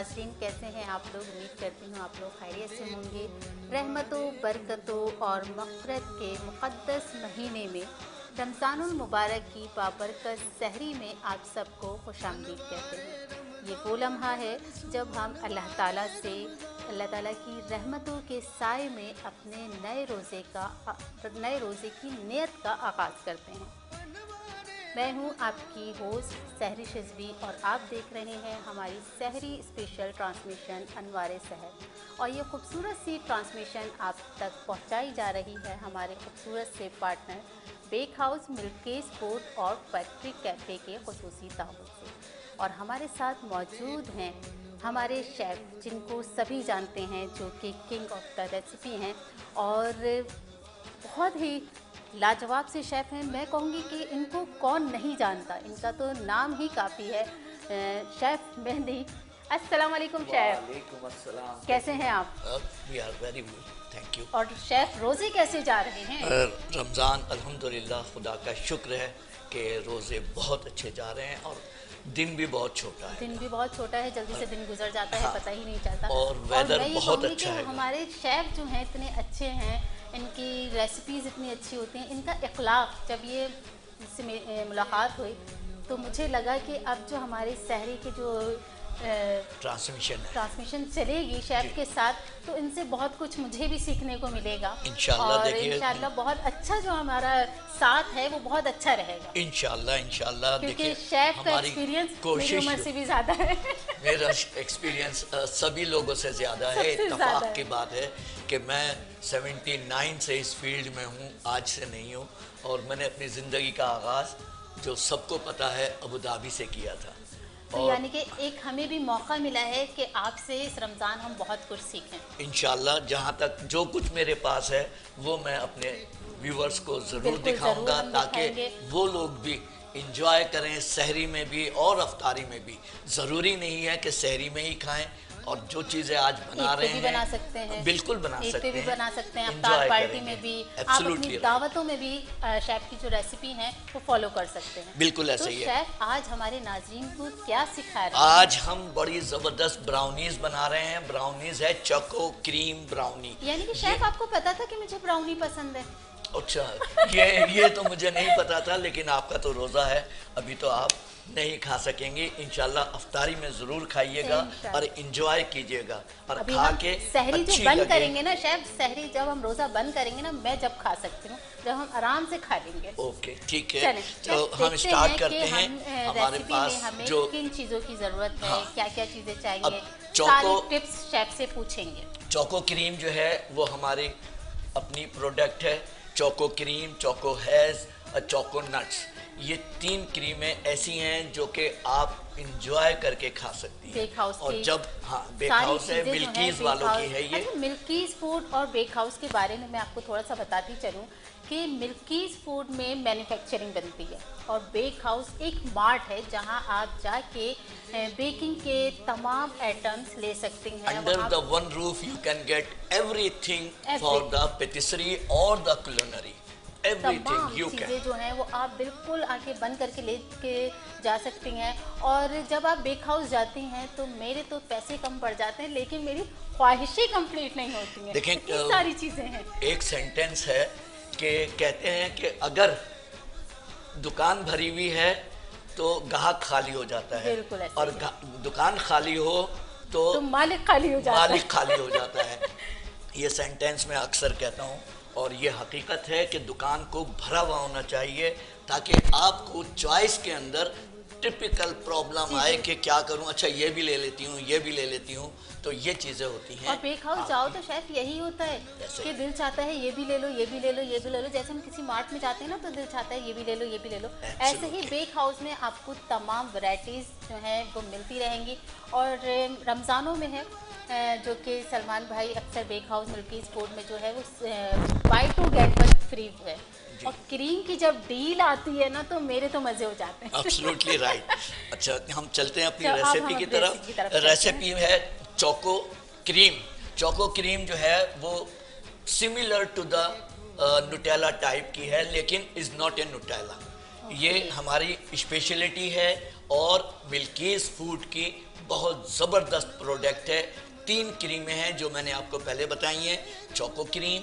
नाज़रीन, कैसे हैं आप लोग? उम्मीद करती हूँ आप लोग खैरियत से होंगे। रहमतों, बरकतों और मग़फ़िरत के मुक़द्दस महीने में रमज़ानुल मुबारक की बाबरकत सहरी में आप सबको खुशामदीद कहते हैं। ये वो लम्हा है जब हम अल्लाह ताला की रहमतों के साए में अपने नए रोज़े की नियत का आगाज़ करते हैं। मैं हूं आपकी होस्ट सहरी शिज़वी और आप देख रहे हैं हमारी सहरी स्पेशल ट्रांसमिशन अनवारे सहर। और ये खूबसूरत सी ट्रांसमिशन आप तक पहुंचाई जा रही है हमारे खूबसूरत से partner Bake House, Milkies Food और फैक्ट्री कैफ़े के खुसूसी ताउन से। और हमारे साथ मौजूद हैं हमारे शेफ़, जिनको सभी जानते हैं, जो कि किंग ऑफ द रेसिपी हैं और बहुत ही लाजवाब से शेफ़ हैं। मैं कहूँगी कि इनको कौन नहीं जानता, इनका तो नाम ही काफ़ी है। शेफ़ मेहंदी, अस्सलाम वालेकुम शेफ़। वालेकुम अस्सलाम। कैसे हैं आप? We are very good, thank you. और शेफ़ रोज़े कैसे जा रहे हैं? रमज़ान अल्हम्दुलिल्लाह खुदा का शुक्र है कि रोज़े बहुत अच्छे जा रहे हैं और दिन भी बहुत छोटा है। दिन भी बहुत छोटा है, जल्दी से दिन गुजर जाता है, हाँ, पता ही नहीं चलता। और वेदर मैं ये बहुत कहूँगी अच्छा कि है। हमारे शेफ़ जो हैं इतने अच्छे हैं, इनकी रेसिपीज़ इतनी अच्छी होती हैं, इनका इखलाक, जब ये इससे मुलाकात हुई तो मुझे लगा कि अब जो हमारे सहरी के जो ट्रांसमिशन चलेगी शेफ़ के साथ, तो इनसे बहुत कुछ मुझे भी सीखने को मिलेगा इंशाल्लाह। और देखिए, इंशाल्लाह बहुत अच्छा जो हमारा साथ है वो बहुत अच्छा रहेगा इंशाल्लाह। क्योंकि देखिए, शेफ़ का हमारी एक्सपीरियंस मेरी कोशिश, उम्र से भी ज़्यादा है। मेरा एक्सपीरियंस सभी लोगों से ज़्यादा है। सबसे ज़्यादा इत्तफाक है। की बात है कि मैं 79 से इस फील्ड में हूँ, आज से नहीं हूँ। और मैंने अपनी ज़िंदगी का आगाज़, जो सबको पता है, अबू धाबी से किया था। तो यानी कि एक हमें भी मौका मिला है कि आपसे इस रमज़ान हम बहुत कुछ सीखें। इंशाल्लाह जहाँ तक जो कुछ मेरे पास है वो मैं अपने व्यूवर्स को ज़रूर बिल्कुल, दिखाऊंगा, हम ताकि दिखाएंगे। वो लोग भी इंजॉय करें, सहरी में भी और अफ्तारी में भी। ज़रूरी नहीं है कि सहरी में ही खाएं, और जो चीज़ें आज बना ईद पे रहे भी हैं बना सकते हैं, बिल्कुल बना ईद सकते पे भी हैं, बना सकते हैं, enjoy अफ्तार पार्टी करेंगे। में भी, आप Absolutely अपनी right। दावतों में भी शेफ़ की जो रेसिपी हैं वो फॉलो कर सकते हैं। बिल्कुल तो ऐसे ही है। शेफ़ आज हमारे नाज़रीन को क्या सिखा रहे हैं? आज हम बड़ी ज़बरदस्त ब्राउनीज़ बना रहे हैं। ब्राउनीज़ है चोको क्रीम ब्राउनी। यानी कि शेफ़ आपको पता था कि मुझे ब्राउनी पसंद है? अच्छा, ये तो मुझे नहीं पता था, लेकिन आपका तो रोज़ा है, अभी तो आप नहीं खा सकेंगे। इंशाल्लाह अफ्तारी में ज़रूर खाइएगा और इंजॉय कीजिएगा और अभी खा हम के सहरी जो अच्छी बंद लगे। करेंगे ना शेफ़, सहरी जब हम रोज़ा बंद करेंगे ना, मैं जब खा सकती हूँ, जब हम आराम से खा लेंगे। ओके, ठीक है। चलें, तो देखते हम स्टार्ट हैं करते कि हैं। हमारे रेसिपी पास में हमें जो किन चीज़ों की ज़रूरत है, हाँ, क्या क्या चीज़ें चाहिए, अब सारी टिप्स शेफ़ से पूछेंगे। चोको क्रीम जो है वो हमारी अपनी प्रोडक्ट है। चोको क्रीम, चोको हैज़ और चोको नट्स, ये 3 क्रीमें ऐसी हैं जो कि आप इंजॉय करके खा सकती हैं। बेक हाउस और की जब बेक सारी हाउस है, चीज़ें जो हैं मिल्कीज़ बेक वालों हाउस। की है ये। अच्छा, मिल्कीज़ फूड और बेक हाउस के बारे में मैं आपको थोड़ा सा बताती चलूँ कि मिल्कीज़ फूड में मैन्युफैक्चरिंग बनती है और बेक हाउस एक मार्ट है जहां आप जाके बेकिंग के तमाम आइटम्स ले सकते हैं। Under the one roof you can get everything for the पेटिसरी और द कुलिनरी। तमाम एवरीथिंग यू कैन। चीज़ें जो हैं वो आप बिल्कुल आके बंद करके लेके जा सकती हैं। और जब आप बेक हाउस जाती हैं तो मेरे तो पैसे कम पड़ जाते हैं, लेकिन मेरी ख्वाहिशें कंप्लीट नहीं होती हैं। देखें, इतनी सारी चीज़ें हैं। एक सेंटेंस है कि कहते हैं कि अगर दुकान भरी हुई है तो ग्राहक खाली हो जाता है, बिल्कुल ऐसे और दुकान खाली हो तो मालिक खाली हो जाता है। मालिक खाली हो जाता है। ये सेंटेंस मैं अक्सर कहता हूँ और ये हकीकत है कि दुकान को भरा हुआ होना चाहिए, ताकि आपको चॉइस के अंदर टिपिकल प्रॉब्लम आए कि क्या करूं, अच्छा ये भी ले लेती हूँ, ये भी ले लेती हूँ, तो ये चीज़ें होती हैं। और बेक हाउस जाओ तो शायद यही होता है कि दिल चाहता है ये भी ले लो, ये भी ले लो, ये भी ले लो। जैसे हम किसी मार्ट में जाते हैं ना तो दिल चाहता है ये भी ले लो, ये भी ले लो। ऐसे ही बेक हाउस में आपको तमाम वैरायटीज़ जो हैं वो मिलती रहेंगी। और रमज़ानों में है जो कि सलमान भाई अक्सर बेक हाउस मिल्कीज़ फूड में जो है वो बाय 2 गेट 1 फ्री है। और क्रीम की जब डील आती है ना तो मेरे तो मज़े हो जाते हैं। Absolutely right. अच्छा, हम चलते हैं अपनी अब हम रेसिपी की अपनी तरफ। रेसिपी चलते रेसिपी है चोको क्रीम। चोको क्रीम जो है वो similar to the Nutella type की है, लेकिन इज़ नॉट ए नुटेला। ये हमारी स्पेशलिटी है और मिल्कीज़ फूड की बहुत ज़बरदस्त प्रोडक्ट है। 3 क्रीमें हैं जो मैंने आपको पहले बताई हैं, चोको क्रीम,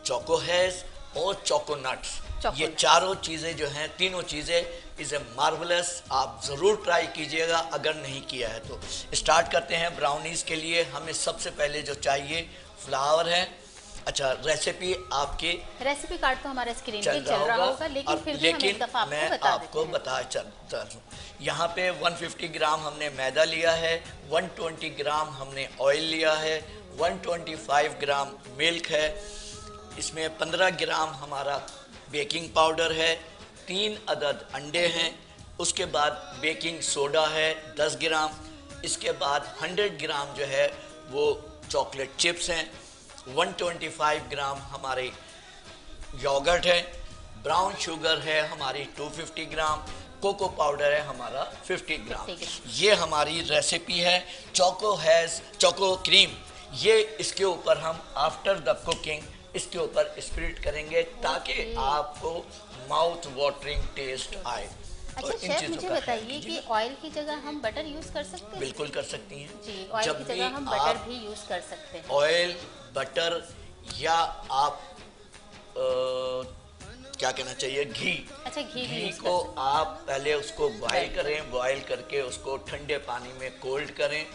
चोको हैज़ और चोको नट्स। ये चारों चीज़ें जो हैं, तीनों चीज़ें इज़ ए मार्वलस। आप ज़रूर ट्राई कीजिएगा अगर नहीं किया है तो। स्टार्ट करते हैं ब्राउनीज़ के लिए। हमें सबसे पहले जो चाहिए फ्लावर है। अच्छा, रेसिपी आपकी रेसिपी कार्ड तो हमारा स्क्रीन पे चल रहा होगा, लेकिन फिर भी हम एक दफ़ा मैं आपको बता चलता हूँ। यहाँ पे 150 ग्राम हमने मैदा लिया है, 120 ग्राम हमने ऑयल लिया है, 125 ग्राम मिल्क है, इसमें 15 ग्राम हमारा बेकिंग पाउडर है, 3 अदद अंडे हैं, उसके बाद बेकिंग सोडा है 10 ग्राम, इसके बाद 100 ग्राम जो है वो चॉकलेट चिप्स हैं, 125 ग्राम हमारे योगर्ट है, ब्राउन शुगर है हमारी 250 ग्राम, कोको पाउडर है हमारा 50 ग्राम। ये हमारी रेसिपी है। चोको हैज़ चोको क्रीम, ये इसके ऊपर हम आफ्टर द कुकिंग इसके ऊपर स्प्रिट करेंगे ताकि आपको माउथ वाटरिंग टेस्ट आए। अच्छा शेफ, मुझे बताइए कि ऑयल की जगह हम बटर यूज कर सकते हैं? बिल्कुल कर सकती हैं जी, ऑयल की जगह हम बटर भी यूज कर सकते हैं। ऑयल, बटर या आप क्या कहना चाहिए, घी। अच्छा, घी को आप पहले उसको बॉयल करें, बॉयल करके उसको ठंडे पानी में कोल्ड करें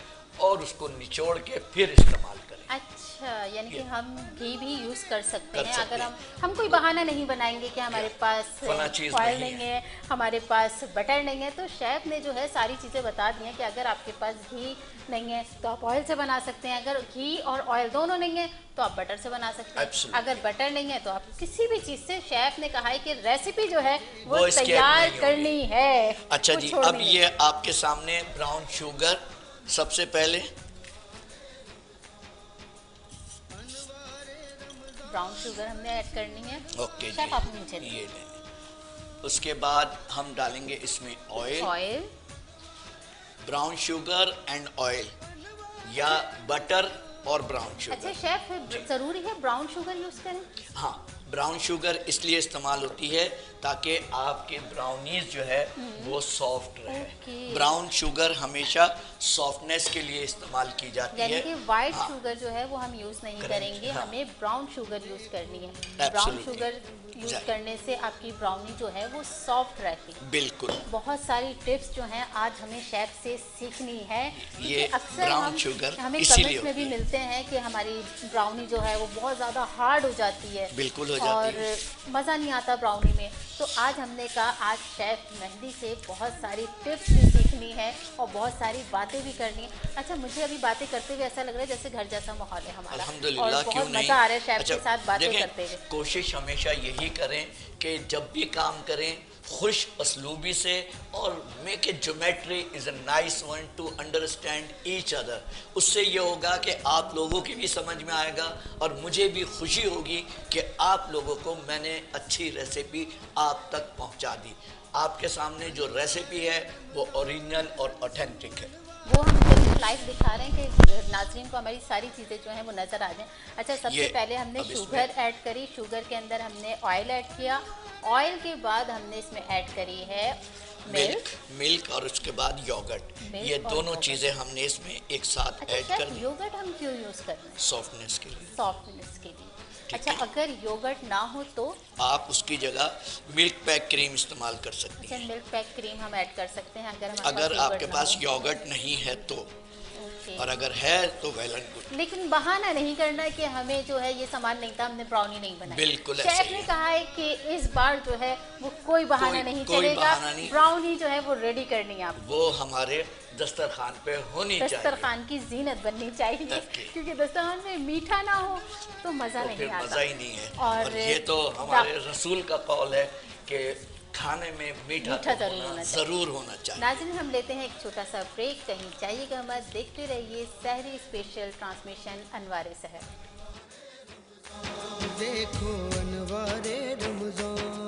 और उसको निचोड़ के फिर इस्तेमाल करें। अच्छा, यानी कि हम घी भी यूज कर सकते हैं अगर हम कोई बहाना नहीं बनाएंगे कि हमारे पास ऑयल नहीं है, हमारे पास बटर नहीं है। तो शेफ ने जो है सारी चीज़ें बता दी हैं कि अगर आपके पास घी नहीं है तो आप ऑयल से बना सकते हैं, अगर घी और ऑयल दोनों नहीं है तो आप बटर से बना सकते हैं, अगर बटर नहीं है तो आप किसी भी चीज़ से। शेफ ने कहा है कि रेसिपी जो है वो तैयार करनी है। अच्छा जी, अब ये आपके सामने ब्राउन शुगर सबसे पहले ब्राउन शुगर हमने ऐड करनी है। ओके शेफ आप मुझे ये लें। उसके बाद हम डालेंगे इसमें oil, brown sugar and oil या बटर और ब्राउन शुगर। अच्छा शेफ, जरूरी है ब्राउन शुगर यूज करें? हाँ, ब्राउन शुगर इसलिए इस्तेमाल होती है ताकि आपके ब्राउनीज जो है वो सॉफ्ट रहे। ब्राउन शुगर हमेशा सॉफ्टनेस के लिए इस्तेमाल की जाती है, यानी कि व्हाइट शुगर जो है वो हम यूज नहीं करेंगे, हमें ब्राउन शुगर यूज करनी है। ब्राउन शुगर यूज करने से आपकी ब्राउनी जो है वो सॉफ्ट रहती है। बिल्कुल। बहुत सारी टिप्स जो हैं आज हमें शेफ से सीखनी है। ये अक्सर ब्राउन शुगर हमें कमेंट्स में भी मिलते हैं कि हमारी ब्राउनी जो है वो बहुत ज़्यादा हार्ड हो जाती है। बिल्कुल हो जाती है और मज़ा नहीं आता ब्राउनी में। तो आज हमने कहा आज शेफ मेहंदी से बहुत सारी टिप्स भी सीखनी है और बहुत सारी बातें भी करनी है। अच्छा, मुझे अभी बातें करते हुए ऐसा लग रहा है जैसे घर जैसा माहौल है हमारा, अल्हम्दुलिल्लाह, और बहुत मज़ा आ रहा है शेफ के साथ बातें करते हुए। कोशिश हमेशा यही करें कि जब भी काम करें खुश असलूबी से, और make a geometry is a nice one two understand each other. उससे ये होगा कि आप लोगों की भी समझ में आएगा और मुझे भी खुशी होगी कि आप लोगों को मैंने अच्छी रेसिपी आप तक पहुंचा दी। आपके सामने जो रेसिपी है वो ओरिजिनल और ऑथेंटिक है। वो हम लाइव दिखा रहे हैं कि नाज़रीन को हमारी सारी चीज़ें जो हैं वो नज़र आ जाएं। अच्छा, सबसे पहले हमने शुगर ऐड करी, शुगर के अंदर हमने ऑयल ऐड किया, ऑयल के बाद हमने इसमें ऐड करी है मिल्क और उसके बाद योगर्ट। ये दोनों चीज़ें हमने इसमें एक साथ ऐड कर दी। योगर्ट हम क्यों यूज़ कर रहे हैं? सॉफ्टनेस के लिए। सॉफ्टनेस के लिए। अच्छा, अगर योगर्ट ना हो तो आप उसकी जगह मिल्क पैक क्रीम इस्तेमाल कर सकते हैं। मिल्क पैक क्रीम हम ऐड कर सकते हैं अगर आपके पास योगर्ट नहीं है तो, और अगर है तो वेल एंड गुड। लेकिन बहाना नहीं करना कि हमें जो है ये सामान नहीं था, हमने ब्राउनी नहीं बनाई। बिल्कुल शेफ ने कहा है कि इस बार जो है वो कोई बहाना नहीं चलेगा, ब्राउनी जो है वो रेडी करनी है आप। वो हमारे दस्तरखान पे होनी चाहिए, दस्तरखान की जीनत बननी चाहिए, क्योंकि दस्तरखान में मीठा ना हो तो मज़ा नहीं आता, मज़ा ही नहीं है। और ये तो हमारे रसूल का कौल है कि खाने में मीठा जरूर होना चाहिए। नाज़रीन, हम लेते हैं एक छोटा सा ब्रेक, कहीं जाइएगा मत, देखते रहिए सहरी स्पेशल ट्रांसमिशन अनवारे सहर। देखो अनवारे रमज़ान।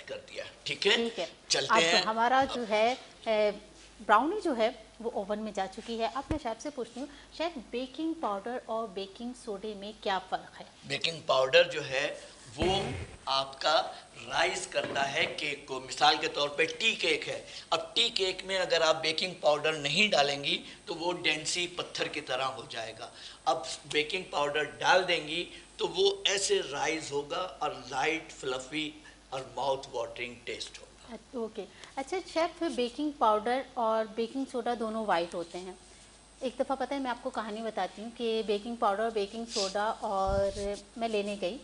कर दिया। ठीक है, ठीक है। चलते अब हैं। हमारा जो है ब्राउनी जो है वो ओवन में जा चुकी है। अब मैं शेफ से पूछती हूँ, शेफ बेकिंग पाउडर और बेकिंग सोडे में क्या फ़र्क है? बेकिंग पाउडर जो है वो आपका राइज करता है केक को। मिसाल के तौर पे टी केक है, अब टी केक में अगर आप बेकिंग पाउडर नहीं डालेंगी तो वो डेंसी पत्थर की तरह हो जाएगा। अब बेकिंग पाउडर डाल देंगी तो वो ऐसे राइज होगा और लाइट फ्लफी और माउथ वाटरिंग टेस्ट होगा। ओके। अच्छा शेफ, फिर बेकिंग पाउडर और बेकिंग सोडा दोनों वाइट होते हैं। एक दफ़ा पता है, मैं आपको कहानी बताती हूँ कि बेकिंग पाउडर और बेकिंग सोडा और मैं लेने गई,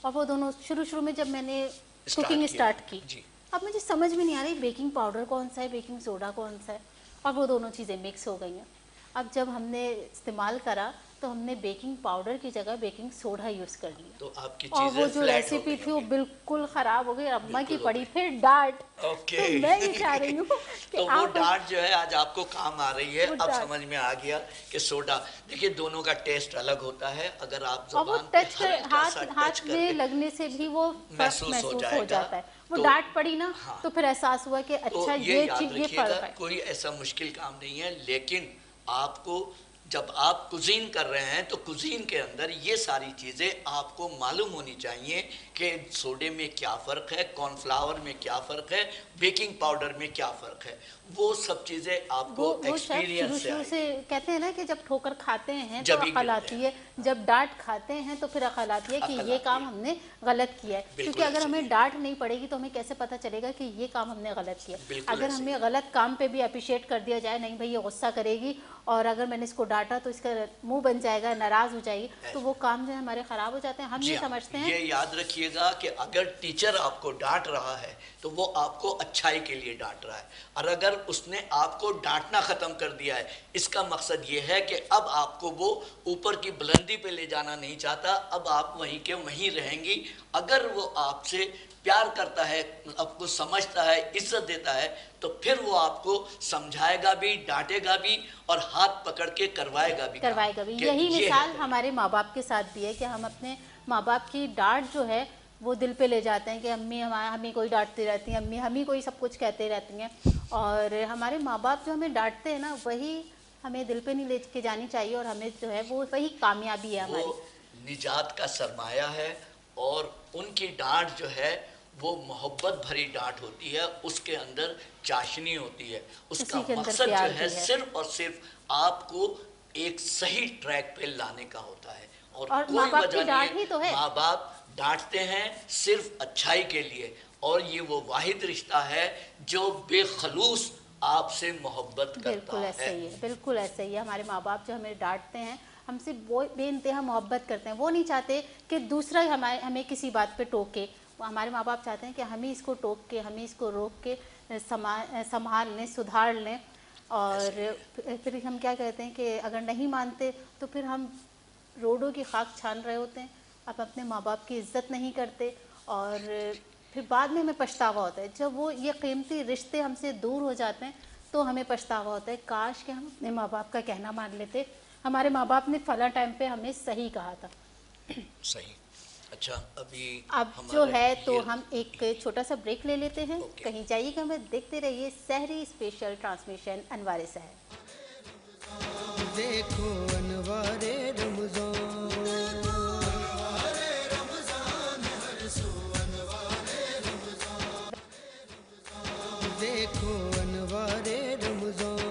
और वो दोनों शुरू में जब मैंने कुकिंग स्टार्ट की, जी। अब मुझे समझ में नहीं आ रही बेकिंग पाउडर कौन सा है, बेकिंग सोडा कौन सा है, और वो दोनों चीज़ें मिक्स हो गई हैं। अब जब हमने इस्तेमाल करा तो हमने बेकिंग पाउडर की जगह बेकिंग सोडा यूज़ कर लिया, तो आपकी और वो चीजें जो फ्लैट हो रेसिपी गई थी वो होंगी। बिल्कुल ख़राब हो गई। अम्मा की बिल्कुल हो पड़ी गई। फिर डांट। ओके। तो मैं ये चाह रही हूँ कि तो वो आप डांट जो है आज आपको काम आ रही है। वो अब डांट। समझ में आ गया कि सोडा, देखिए दोनों का टेस्ट अलग होता है। अगर आप और वो जबान पे टच कर हल्का सा टच हाथ में करके लगने से भी वो फर्क महसूस हो हो जाएगा। जाता है। वो तो डांट पड़ी ना, हाँ, तो फिर एहसास हुआ कि तो अच्छा ये याद ये रखिएगा, फर्क है। कोई ऐसा मुश्किल काम नहीं है। लेकिन आपको जब आप कुजीन कर रहे हैं तो कुजीन के अंदर ये सारी चीज़ें आपको मालूम होनी चाहिए कि सोडे में क्या फ़र्क है, कॉर्नफ्लावर में क्या फ़र्क है, बेकिंग पाउडर में क्या फ़र्क है। वो सब चीज़ें आपको वो शायद एक्सपीरियंस से शुरू से आएगी। कहते हैं ना कि जब ठोकर खाते हैं तो जब ही अकल गिरते आती हैं। है, जब डांट खाते हैं तो फिर अकल आती है कि अकल ये आती काम है। हमने गलत किया है। बिल्कुल क्योंकि अगर ऐसे ही हमें है। डांट नहीं पड़ेगी तो हमें कैसे पता चलेगा कि ये काम हमने गलत किया। बिल्कुल अगर ऐसे ही हमें गलत काम पे भी अप्रिशिएट कर दिया जाए, नहीं भाई ये गुस्सा करेगी और अगर मैंने इसको डांटा तो इसका मुंह बन जाएगा, नाराज़ हो जाएगी, तो वो काम जो है हमारे ख़राब हो जाते हैं। हम जी ये हाँ, समझते ये हैं। याद रखिएगा कि अगर टीचर आपको डांट रहा है तो वो आपको अच्छाई के लिए डांट रहा है, और अगर उसने आपको डांटना ख़त्म कर दिया है, इसका मकसद ये है कि अब आपको वो ऊपर की बुलंदी पे ले जाना नहीं चाहता। अब आप वहीं के वहीं रहेंगी। अगर वो आपसे प्यार करता है, आपको समझता है, इज्जत देता है, तो फिर वो आपको समझाएगा भी, डांटेगा भी और हाथ पकड़ के करवाएगा भी भी कि यही ये है मिसाल तरीका। हमारे माँ बाप के साथ भी है कि हम अपने माँ बाप की डांट जो है वो दिल पे ले जाते हैं कि अम्मी हमें कोई डांटती रहती हैं, अम्मी हमें कोई सब कुछ कहते रहती हैं, और हमारे माँ बाप जो हमें डांटते हैं ना, वही हमें दिल पे नहीं ले के जानी चाहिए, और हमें जो है वो वही कामयाबी है वो हमारी। निजात का सरमाया है। और उनकी डांट जो है वो मोहब्बत भरी डांट होती है, उसके अंदर चाशनी होती है। उसका उसी के अंदर मकसद जो प्यार है भी है। सिर्फ और सिर्फ आपको एक सही ट्रैक पे लाने का होता है, और और कोई माँ बाप वजह की नहीं डांट ही तो है। माँ बाप डांटते हैं सिर्फ अच्छाई के लिए, और ये वो वाहिद रिश्ता है जो बेखलूस आपसे मोहब्बत करता बिल्कुल ऐसे ही है, बिल्कुल ऐसे ही है। हमारे माँ बाप जो हमें डांटते हैं, हमसे वो बेइंतहा मोहब्बत करते हैं। वो नहीं चाहते कि दूसरा हमें किसी बात पे टोके। हमारे माँ बाप चाहते हैं कि हम ही इसको टोक के, हम ही इसको रोक के संभाल लें, सुधार लें। और फिर हम क्या कहते हैं कि अगर नहीं मानते तो फिर हम रोडों की खाक छान रहे होते हैं। अब अपने माँ बाप की इज़्ज़त नहीं करते, और फिर बाद में हमें पछतावा होता है। जब वो ये कीमती रिश्ते हमसे दूर हो जाते हैं तो हमें पछतावा होता है, काश कि हम अपने माँ बाप का कहना मान लेते, हमारे माँ बाप ने फला टाइम पे हमें सही कहा था। सही। अच्छा, अभी अब जो हमारे है तो ये हम एक छोटा सा ब्रेक ले लेते हैं। ओके। कहीं जाइएगा, मैं देखते रहिए सहरी स्पेशल ट्रांसमिशन अनवारे सहर। देखो अनवारे रमजान, देखो अनवारे रमजान,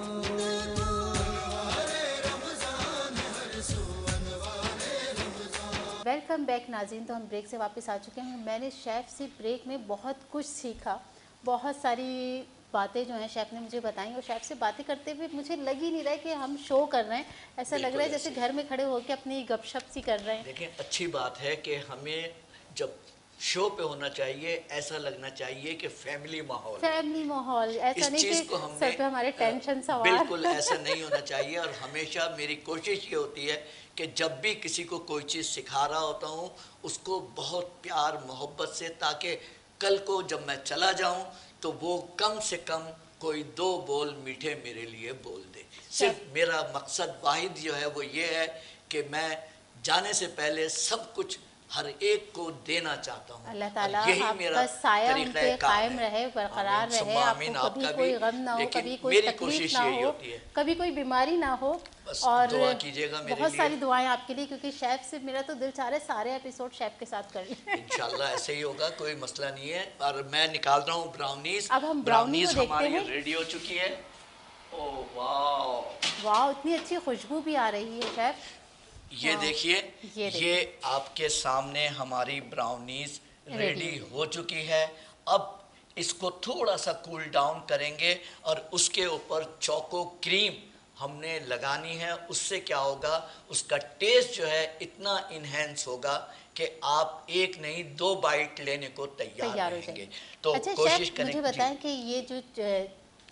वेलकम बैक नाज़रीन। तो हम ब्रेक से वापस आ चुके हैं। मैंने शेफ़ से ब्रेक में बहुत कुछ सीखा, बहुत सारी बातें जो हैं शेफ़ ने मुझे बताई, और शेफ़ से बातें करते हुए मुझे लग ही नहीं रहा है कि हम शो कर रहे हैं। ऐसा लग बिल्कुल रहा है जैसे ऐसे। घर में खड़े होकर अपनी गपशप सी कर रहे हैं। देखिए, अच्छी बात है कि हमें जब शो पे होना चाहिए, ऐसा लगना चाहिए कि फैमिली माहौल है। फैमिली माहौल, ऐसा इस नहीं कि चीज़ को हमने सर पे हमारे टेंशन सवार। बिल्कुल ऐसा नहीं होना चाहिए। और हमेशा मेरी कोशिश ये होती है कि जब भी किसी को कोई चीज़ सिखा रहा होता हूँ, उसको बहुत प्यार मोहब्बत से, ताकि कल को जब मैं चला जाऊँ तो वो कम से कम कोई दो बोल मीठे मेरे लिए बोल दे। सिर्फ मेरा मकसद वाहिद जो है वो ये है कि मैं जाने से पहले सब कुछ हर एक को देना चाहता हूँ। अल्लाह ताला और यही मेरा आपका साया उन पे तरीक़ा-ए-कार कायम है। रहे, बरकरार आमीन, रहे, सुम्मा आमीन, आपको कभी आपका कोई भी। गम ना हो, लेकिन कभी कोई मेरी तकलीफ कोशिश ना यही हो, होती है, कभी कोई बीमारी ना हो। बस और दुआ कीजिएगा मेरे बहुत लिए। सारी दुआएं आपके लिए, क्योंकि शेफ से मेरा तो दिल चाह रहा है सारे एपिसोड शेफ के साथ कर लें। इंशाल्लाह ऐसे ही होगा, कोई मसला नहीं है। और मैं निकाल रहा हूँ ब्राउनीज। अब हम ब्राउनी को देखते हमारी हैं। रेडी हो चुकी है। ओह वाह, वाह, इतनी अच्छी खुशबू भी आ रही है शेफ। ये वाह, देखिए, ये ये आपके सामने हमारी ब्राउनीज रेडी रेडी हो चुकी है। अब इसको थोड़ा सा कूल डाउन करेंगे और उसके ऊपर चोको क्रीम हमने लगानी है। उससे क्या होगा, उसका टेस्ट जो है इतना इन्हेंस होगा कि आप एक नहीं 2 बाइट लेने को तैयार तैयार हो रहेंगे। जाएंगे। तो अच्छा कोशिश शेफ, करें। मुझे जी, बताएं कि ये जो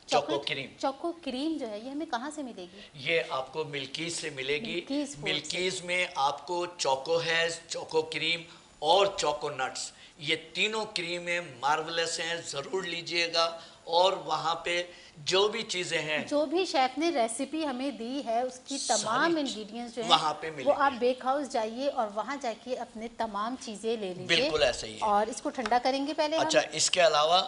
चोको क्रीम, चोको क्रीम जो है ये हमें कहाँ से मिलेगी? ये आपको मिल्कीज से मिलेगी। मिल्कीज फूड से। मिल्कीज में आपको चोको हैज़, चोको क्रीम और चोको नट्स, ये तीनों क्रीमें मार्वलस हैं, ज़रूर लीजिएगा। और वहाँ पे जो भी चीज़ें हैं, जो भी शेफ ने रेसिपी हमें दी है उसकी तमाम सारी इंग्रेडिएंट्स जो हैं वहाँ पे वो मिलेंगे। आप बेक हाउस जाइए और वहाँ जाके अपने तमाम चीज़ें ले लीजिए। बिल्कुल ऐसे ही है। और इसको ठंडा करेंगे पहले अच्छा, हम। इसके अलावा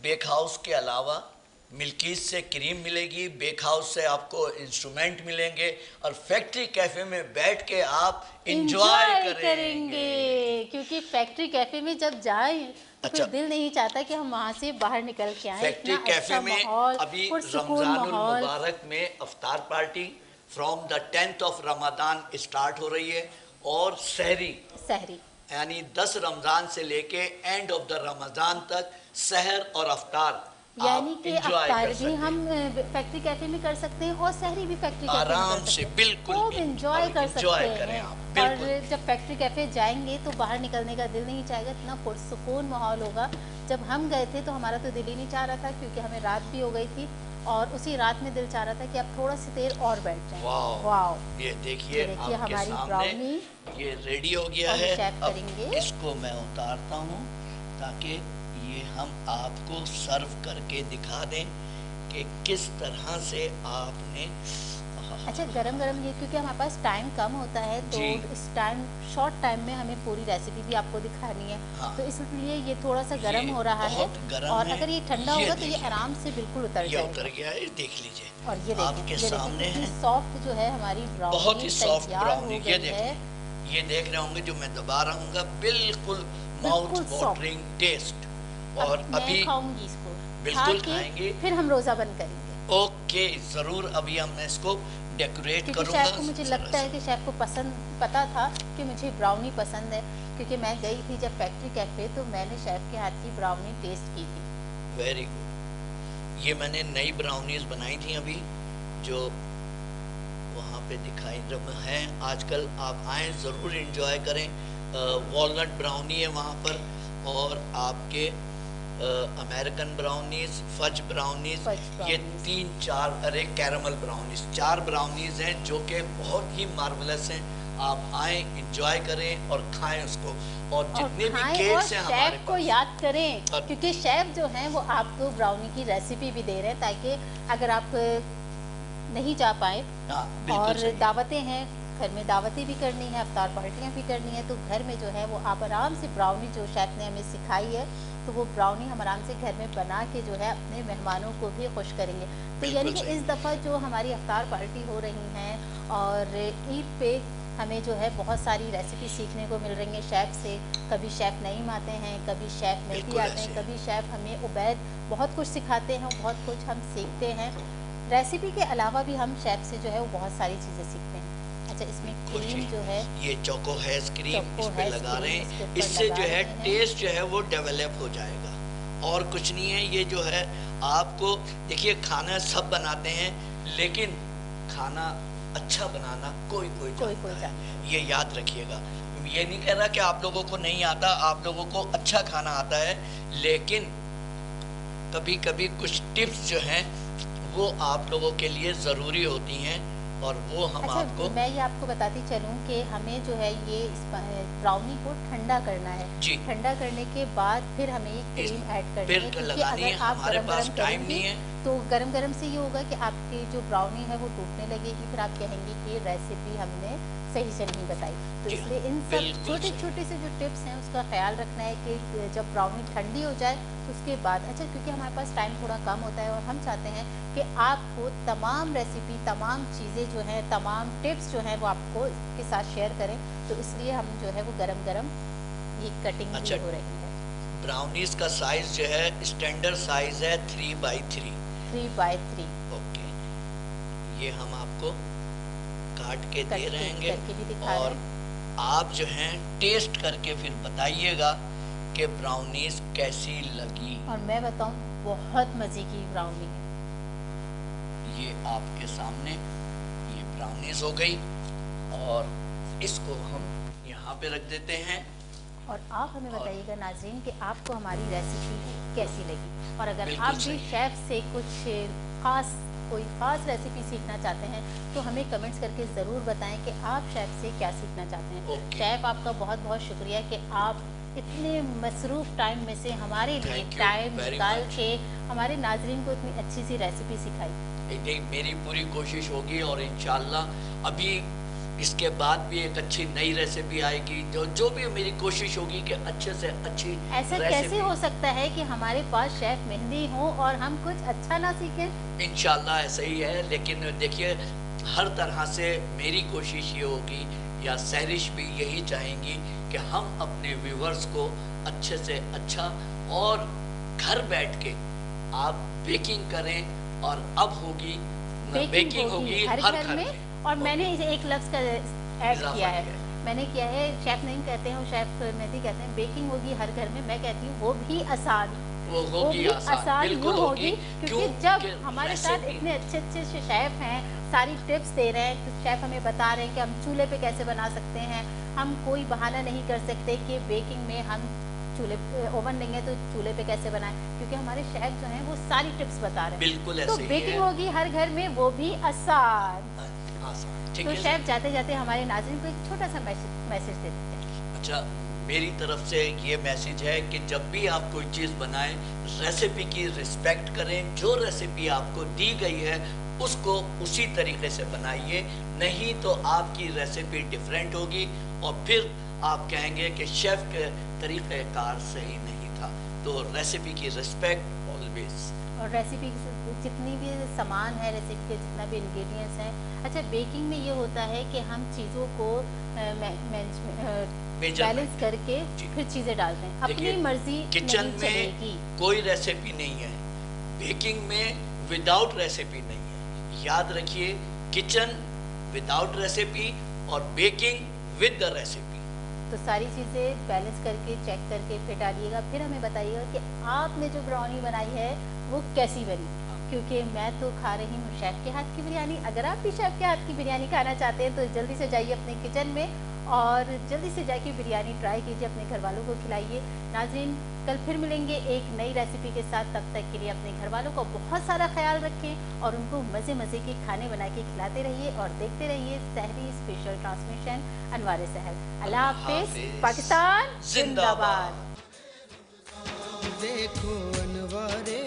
बेक हाउस के अलावा मिल्कीज से क्रीम मिलेगी, बेक हाउस से आपको इंस्ट्रूमेंट मिलेंगे, और फैक्ट्री कैफे में बैठ के आप इंजॉय करेंगे। क्योंकि फैक्ट्री कैफे में जब जाएं तो अच्छा। फिर दिल नहीं चाहता कि हम वहाँ से बाहर निकल के आएं। फैक्ट्री इतना कैफे अच्छा में माहौल, अभी पुरसुकून रमजानुल माहौल। मुबारक में अफ्तार party from the 10th of Ramzan start हो रही है, और सहरी सहरी यानी 10 रमजान से लेके एंड ऑफ द रमजान तक सहर और अफ्तार यानी आप कि enjoy अफ्तार कर भी सकते हम हैं। फैक्ट्री कैफे में कर सकते हैं और सहरी भी फैक्ट्री कैफे में आराम कर से, सकते हैं। बिल्कुल खूब भी। एंजॉय और कर enjoy सकते करें हैं। आप, और बिल्कुल। जब फैक्ट्री कैफे जाएंगे तो बाहर निकलने का दिल नहीं चाहेगा, इतना पुरसुकून माहौल होगा। जब हम गए थे तो हमारा तो दिल ही नहीं चाह रहा था, क्योंकि हमें रात भी हो गई थी और उसी रात में दिल चाह रहा था कि अब थोड़ा सी देर और बैठ जाएं। वाह, वाह, ये देखिए आपके हमारी सामने ब्राउनी ये रेडी हो गया और है। शेफ अब करेंगे। इसको मैं उतारता हूँ ताकि ये हम आपको सर्व करके दिखा दें कि किस तरह से आपने। अच्छा, गरम गरम ये, क्योंकि हमारे पास टाइम कम होता है तो जी। इस टाइम शॉर्ट टाइम में हमें पूरी रेसिपी भी आपको दिखानी है। हाँ। तो इसलिए ये थोड़ा सा गरम ये हो रहा है। बहुत गरम और है। अगर ये ठंडा ये होगा तो ये देखिए। आराम से बिल्कुल उतर ये जाएगा। उतर गया है, देख लीजिए। और ये देखिए, आपके ये देखिए सामने कितनी है। सॉफ्ट जो है हमारी ब्राउनी बहुत ही सॉफ्ट तैयार ब्राउनी, हो ये गई है। देखिए, ये देख रहे होंगे जो मैं दबा रहा हूँ, बिल्कुल माउथ बिल्कुल soft। Watering test. और अब मैं अभी खाऊंगी इसको, बिल्कुल खा के खाएंगे। फिर हम रोज़ा बंद करेंगे। ओके, ज़रूर। अभी हम इसको डेकोरेट क्योंकि करूँगा। शेफ को, मुझे लगता है कि शेफ को पता था कि मुझे ब्राउनी पसंद है, क्योंकि मैं गई थी जब फैक्ट्री कैफे तो मैंने शेफ के हाथ की ब्राउनी टेस्ट की थी। Very good. ये मैंने नई ब्राउनीज बनाई थी अभी, जो वहाँ पे दिखाई जब हैं आजकल। आप आएँ, ज़रूर इंजॉय करें। वॉलनट ब्राउनी है वहाँ पर, और आपके अमेरिकन ब्राउनीज, फज ब्राउनीज, ये 3-4 अरे कैरमल ब्राउनीज, 4 ब्राउनीज हैं जो कि बहुत ही मार्वलस हैं। आप आएँ, इंजॉय करें और खाएं उसको। और जितने भी खाएं और केक्स हैं हमारे शेफ को पास, याद करें, और- क्योंकि शेफ जो हैं वो आपको ब्राउनी की रेसिपी भी दे रहे हैं, ताकि अगर आप नहीं जा पाए हाँ बिल्कुल और सही। दावतें हैं, घर में दावतें भी करनी है, अफ्तार पार्टियाँ भी करनी है, तो घर में जो है वो आप आराम से ब्राउनी, जो शेफ ने हमें सिखाई है, तो वो ब्राउनी हम आराम से घर में बना के जो है अपने मेहमानों को भी खुश करेंगे। तो बिल्कुल यानी कि सही। इस दफ़ा जो हमारी अफ्तार पार्टी हो रही हैं, और ईद पे हमें जो है बहुत सारी रेसिपी सीखने को मिल रही है शेफ़ से। कभी शेफ़ नईम आते हैं, कभी शेफ़ मेहदी बिल्कुल आते हैं, ऐसे। कभी शेफ़ हमें उबैद बहुत कुछ सिखाते हैं, बहुत कुछ हम सीखते हैं। रेसिपी के अलावा भी हम शेफ़ से जो है वो बहुत सारी चीज़ें सीखते हैं। अच्छा, इसमें कुछ क्रीम जो है, ये चोको हैज़ क्रीम चोको इस पे हैज़ लगा रहे क्रीम इसके हैं। ऊपर इससे लगा जो है रहे हैं। टेस्ट जो है वो डेवलप हो जाएगा, और कुछ नहीं है। ये जो है आपको देखिए, खाना सब बनाते हैं, लेकिन खाना अच्छा बनाना कोई कोई जानता जानता है। ये याद रखिएगा। ये नहीं कह रहा कि आप लोगों को नहीं आता, आप लोगों को अच्छा खाना आता है, लेकिन कभी कभी कुछ टिप्स जो हैं वो आप लोगों के लिए ज़रूरी होती हैं। और वो हम अच्छा, आपको मैं ये आपको बताती चलूँ कि हमें जो है ये ब्राउनी को ठंडा करना है। जी। ठंडा करने के बाद फिर हमें ये क्रीम ऐड करनी है, फिर क्योंकि लगानी है, अगर आप हमारे पास गरम-गरम टाइम करेंगे नहीं है। तो गरम-गरम से ये होगा कि आपकी जो ब्राउनी है वो टूटने लगेगी, फिर आप कहेंगे कि रेसिपी हमने सही से नहीं बताई। तो जी हाँ, इसलिए इन सब बिल्कुल छोटे-छोटे से जो टिप्स हैं उसका ख़्याल रखना है कि जब ब्राउनी ठंडी हो जाए तो उसके बाद, अच्छा क्योंकि हमारे पास टाइम थोड़ा कम होता है और हम चाहते हैं कि आपको तमाम रेसिपी, तमाम चीज़ें जो हैं, तमाम टिप्स जो हैं वो आपको इसके साथ शेयर करें, तो इसलिए हम जो है वो गरम-गरम ये कटिंग अच्छा, भी हो रही है। ब्राउनीज का साइज जो है स्टैंडर्ड साइज है 3x3। 3x3 ओके, ये हम आपको काट के दे करके रहेंगे भी दिखा और रहे हैं। आप जो हैं टेस्ट करके फिर बताइएगा कि ब्राउनीज कैसी लगी। और मैं बताऊं, बहुत मज़े की ब्राउनी है। ये आपके सामने ये ब्राउनीज हो गई और इसको हम यहाँ पे रख देते हैं। और आप हमें बताइएगा नाज़रीन कि आपको हमारी रेसिपी कैसी लगी, और अगर बिल्कुल आप भी सही। शेफ़ से कुछ कोई ख़ास रेसिपी सीखना चाहते हैं तो हमें कमेंट्स करके ज़रूर बताएं कि आप शेफ़ से क्या सीखना चाहते हैं। ओके। शेफ़, आपका बहुत बहुत शुक्रिया कि आप इतने मसरूफ़ टाइम में से हमारे लिए Thank you टाइम very निकाल much। के हमारे नाज़रीन को इतनी अच्छी सी रेसिपी सिखाई। नहीं, मेरी पूरी कोशिश होगी और इंशाल्लाह अभी इसके बाद भी एक अच्छी नई रेसिपी आएगी। जो भी मेरी कोशिश होगी कि अच्छे से अच्छी ऐसा कैसे हो सकता है कि हमारे पास शेफ़ मेहंदी हो और हम कुछ अच्छा ना सीखें? इंशाल्लाह ऐसा ही है, लेकिन देखिए हर तरह से मेरी कोशिश ये होगी या सैरिश भी यही चाहेंगी कि हम अपने व्यूवर्स को अच्छे से अच्छा और घर बैठ के आप बेकिंग करें, और अब होगी बेकिंग होगी हर घर में। और मैंने इसे एक लफ्ज़ का ऐड इजाफा किया है, किया है। मैंने किया है, शेफ़ नहीं कहते हैं, शेफ़ मेहंदी कहते हैं बेकिंग होगी हर घर में, मैं कहती हूँ वो भी आसान। वो वो होगी भी आसान, आसान बिल्कुल यूँ होगी। क्योंकि जब कि हमारे साथ रेसिपी इतने अच्छे अच्छे से शेफ़ हैं, सारी टिप्स दे रहे हैं, तो शेफ़ हमें बता रहे हैं कि हम चूल्हे पे कैसे बना सकते हैं। हम कोई बहाना नहीं कर सकते कि बेकिंग में हम ओवन नहीं है तो चूल्हे पे कैसे बनाएं, क्योंकि हमारे शेफ़ जो हैं वो सारी टिप्स बता रहे हैं। बिल्कुल तो ऐसे ही बेकिंग है। होगी हर घर में, वो भी आसान। आसान, ठीक तो है। शेफ़, जाते जाते हमारे नाज़रीन को एक छोटा सा मैसेज दे देते हैं। अच्छा, मेरी तरफ से ये मैसेज है कि जब भी आप कोई चीज़ बनाएं, रेसिपी की रिस्पेक्ट करें। जो रेसिपी आपको दी गई है उसको उसी तरीके से बनाइए, नहीं तो आपकी रेसिपी डिफरेंट होगी और फिर आप कहेंगे कि शेफ़ के तरीक़ेकार सही नहीं था। तो रेसिपी की रिस्पेक्ट ऑलवेज। और रेसिपी जितनी भी सामान है, रेसिपी के जितना भी इंग्रेडिएंट्स हैं, अच्छा बेकिंग में ये होता है कि हम चीज़ों को बैलेंस करके जी। फिर चीज़ें डालते हैं, अपनी देखिए, मर्जी किचन नहीं चलेगी। में कोई रेसिपी नहीं है, बेकिंग में विदाउट रेसिपी नहीं है। याद रखिए, किचन विदाउट रेसिपी और बेकिंग विद द रेसिपी। तो सारी चीज़ें बैलेंस करके चेक करके फिर डालिएगा, फिर हमें बताइएगा कि आपने जो ब्राउनी बनाई है वो कैसी बनी। क्योंकि मैं तो खा रही हूँ शेफ़ के हाथ की बिरयानी। अगर आप भी शेफ़ के हाथ की बिरयानी खाना चाहते हैं तो जल्दी से जाइए अपने किचन में और जल्दी से जाके बिरयानी ट्राई कीजिए, अपने घर वालों को खिलाइए। नाज़रीन, कल फिर मिलेंगे एक नई रेसिपी के साथ। तब तक के लिए अपने घर वालों का बहुत सारा ख्याल रखें और उनको मज़े मज़े के खाने बना के खिलाते रहिए और देखते रहिए सहरी स्पेशल ट्रांसमिशन अनवार सहर। अल्लाह हाफिज़। पाकिस्तान जिंदाबाद। देखो अनवारे